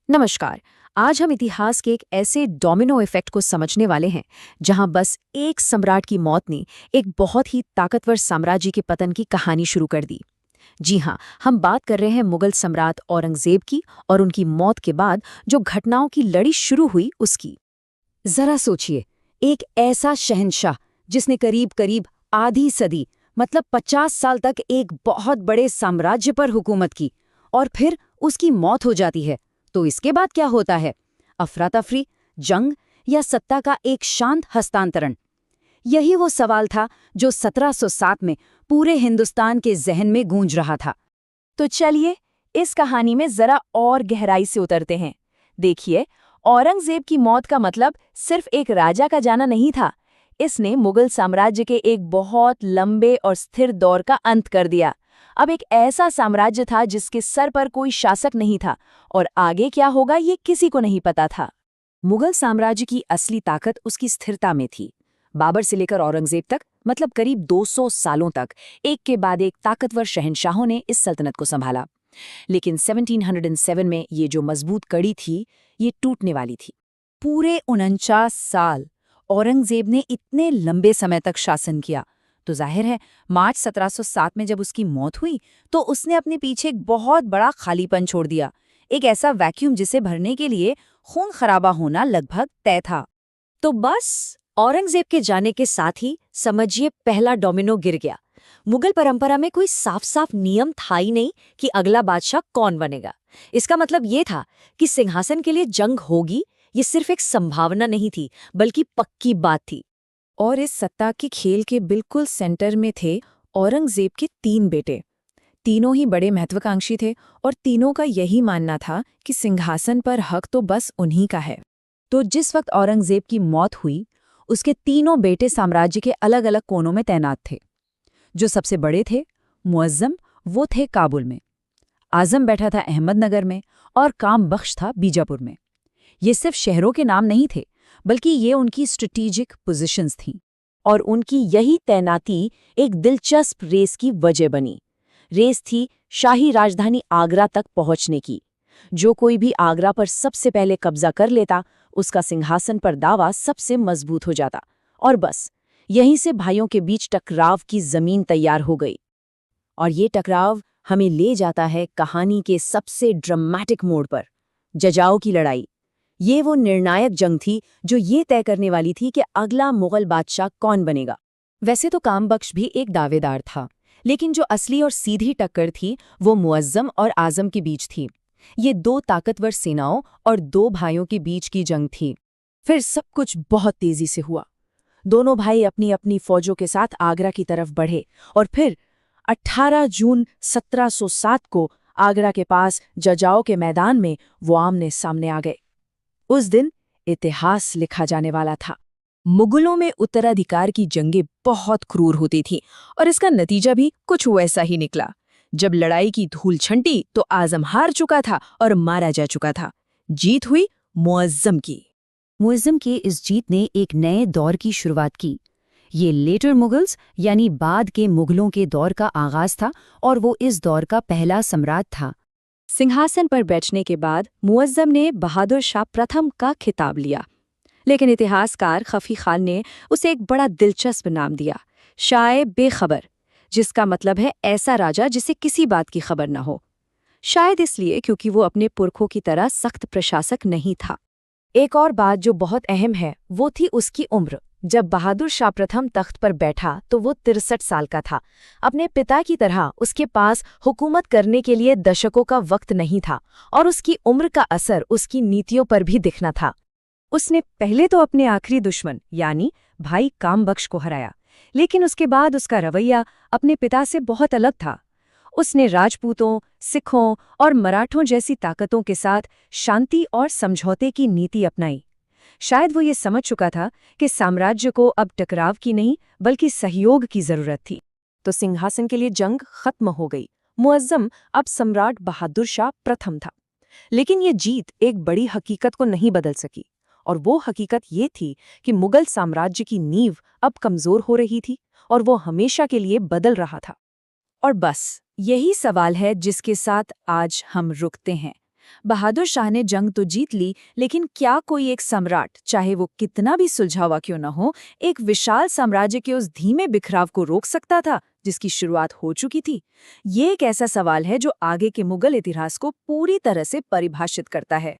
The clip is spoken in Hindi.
नमस्कार। आज हम इतिहास के एक ऐसे डोमिनो इफेक्ट को समझने वाले हैं जहां बस एक सम्राट की मौत ने एक बहुत ही ताकतवर साम्राज्य के पतन की कहानी शुरू कर दी। जी हां, हम बात कर रहे हैं मुगल सम्राट औरंगजेब की और उनकी मौत के बाद जो घटनाओं की लड़ी शुरू हुई उसकी। जरा सोचिए, एक ऐसा शहंशाह जिसने करीब करीब आधी सदी मतलब 50 साल तक एक बहुत बड़े साम्राज्य पर हुकूमत की, और फिर उसकी मौत हो जाती है। तो इसके बाद क्या होता है? अफरा तफरी, जंग या सत्ता का एक शांत हस्तांतरण? यही वो सवाल था जो 1707 में पूरे हिंदुस्तान के जहन में गूंज रहा था। तो चलिए इस कहानी में जरा और गहराई से उतरते हैं। देखिए, औरंगजेब की मौत का मतलब सिर्फ एक राजा का जाना नहीं था। इसने मुगल साम्राज्य के एक बहुत लंबे और स्थिर दौर का अंत कर दिया। अब एक ऐसा साम्राज्य था जिसके सर पर कोई शासक नहीं था और आगे क्या होगा ये किसी को नहीं पता था। मुगल साम्राज्य की असली ताकत उसकी स्थिरता में थी। बाबर से लेकर औरंगजेब तक, मतलब करीब 200 सालों तक एक के बाद एक ताकतवर शहंशाहों ने इस सल्तनत को संभाला। लेकिन 1707 में ये जो मजबूत कड़ी थी, ये टूटने वाली थी। पूरे 49 साल औरंगजेब ने इतने लंबे समय तक शासन किया, तो जाहिर है मार्च 1707 में जब उसकी मौत हुई तो उसने अपने पीछे एक बहुत बड़ा खालीपन छोड़ दिया, एक ऐसा वैक्यूम जिसे भरने के लिए खून खराबा होना लगभग तय था। तो बस औरंगजेब के जाने के साथ ही समझिए पहला डोमिनो गिर गया। मुगल परंपरा में कोई साफ साफ नियम था ही नहीं कि अगला बादशाह कौन बनेगा। इसका मतलब ये था कि सिंहासन के लिए जंग होगी, ये सिर्फ एक संभावना नहीं थी बल्कि पक्की बात थी। और इस सत्ता के खेल के बिल्कुल सेंटर में थे औरंगजेब के 3 बेटे। तीनों ही बड़े महत्वाकांक्षी थे और तीनों का यही मानना था कि सिंहासन पर हक तो बस उन्हीं का है। तो जिस वक्त औरंगजेब की मौत हुई, उसके तीनों बेटे साम्राज्य के अलग अलग कोनों में तैनात थे। जो सबसे बड़े थे, मुअज्जम, वो थे काबुल में। आजम बैठा था अहमदनगर में और काम बख्श था बीजापुर में। ये सिर्फ शहरों के नाम नहीं थे, बल्कि ये उनकी स्ट्रेटेजिक पोजीशंस थीं। और उनकी यही तैनाती एक दिलचस्प रेस की वजह बनी। रेस थी शाही राजधानी आगरा तक पहुंचने की। जो कोई भी आगरा पर सबसे पहले कब्जा कर लेता, उसका सिंहासन पर दावा सबसे मजबूत हो जाता। और बस यहीं से भाइयों के बीच टकराव की जमीन तैयार हो गई। और ये टकराव हमें ले जाता है कहानी के सबसे ड्रामेटिक मोड़ पर, जजाओं की लड़ाई। ये वो निर्णायक जंग थी जो ये तय करने वाली थी कि अगला मुगल बादशाह कौन बनेगा। वैसे तो कामबख्श भी एक दावेदार था, लेकिन जो असली और सीधी टक्कर थी वो मुअज्जम और आजम के बीच थी। ये दो ताकतवर सेनाओं और दो भाइयों के बीच की जंग थी। फिर सब कुछ बहुत तेजी से हुआ। दोनों भाई अपनी अपनी फौजों के साथ आगरा की तरफ बढ़े और फिर 18 जून 1707 को आगरा के पास जजाओं के मैदान में वो आमने सामने आ गए। उस दिन इतिहास लिखा जाने वाला था। मुगलों में उत्तराधिकार की जंगें बहुत क्रूर होती थीं और इसका नतीजा भी कुछ वैसा ही निकला। जब लड़ाई की धूल छंटी तो आजम हार चुका था और मारा जा चुका था। जीत हुई मुअज्जम की। मुअज्जम की इस जीत ने एक नए दौर की शुरुआत की। ये लेटर मुगल्स यानी बाद के मुगलों के दौर का आगाज था और वो इस दौर का पहला सम्राट था। सिंहासन पर बैठने के बाद मुअज्जम ने बहादुर शाह प्रथम का खिताब लिया, लेकिन इतिहासकार खफी खान ने उसे एक बड़ा दिलचस्प नाम दिया, शाह बेखबर, जिसका मतलब है ऐसा राजा जिसे किसी बात की खबर न हो। शायद इसलिए क्योंकि वो अपने पुरखों की तरह सख्त प्रशासक नहीं था। एक और बात जो बहुत अहम है वो थी उसकी उम्र। जब बहादुर शाह प्रथम तख्त पर बैठा तो वो 63 साल का था। अपने पिता की तरह उसके पास हुकूमत करने के लिए दशकों का वक्त नहीं था और उसकी उम्र का असर उसकी नीतियों पर भी दिखना था। उसने पहले तो अपने आखिरी दुश्मन यानी भाई कामबख्श को हराया, लेकिन उसके बाद उसका रवैया अपने पिता से बहुत अलग था। उसने राजपूतों, सिखों और मराठों जैसी ताकतों के साथ शांति और समझौते की नीति अपनाई। शायद वो ये समझ चुका था कि साम्राज्य को अब टकराव की नहीं बल्कि सहयोग की जरूरत थी। तो सिंहासन के लिए जंग खत्म हो गई। मुअज्जम अब सम्राट बहादुर शाह प्रथम था। लेकिन ये जीत एक बड़ी हकीकत को नहीं बदल सकी, और वो हकीकत ये थी कि मुगल साम्राज्य की नींव अब कमजोर हो रही थी और वो हमेशा के लिए बदल रहा था। और बस यही सवाल है जिसके साथ आज हम रुकते हैं। बहादुर शाह ने जंग तो जीत ली, लेकिन क्या कोई एक सम्राट, चाहे वो कितना भी सुलझावा क्यों न हो, एक विशाल साम्राज्य के उस धीमे बिखराव को रोक सकता था जिसकी शुरुआत हो चुकी थी? ये एक ऐसा सवाल है जो आगे के मुगल इतिहास को पूरी तरह से परिभाषित करता है।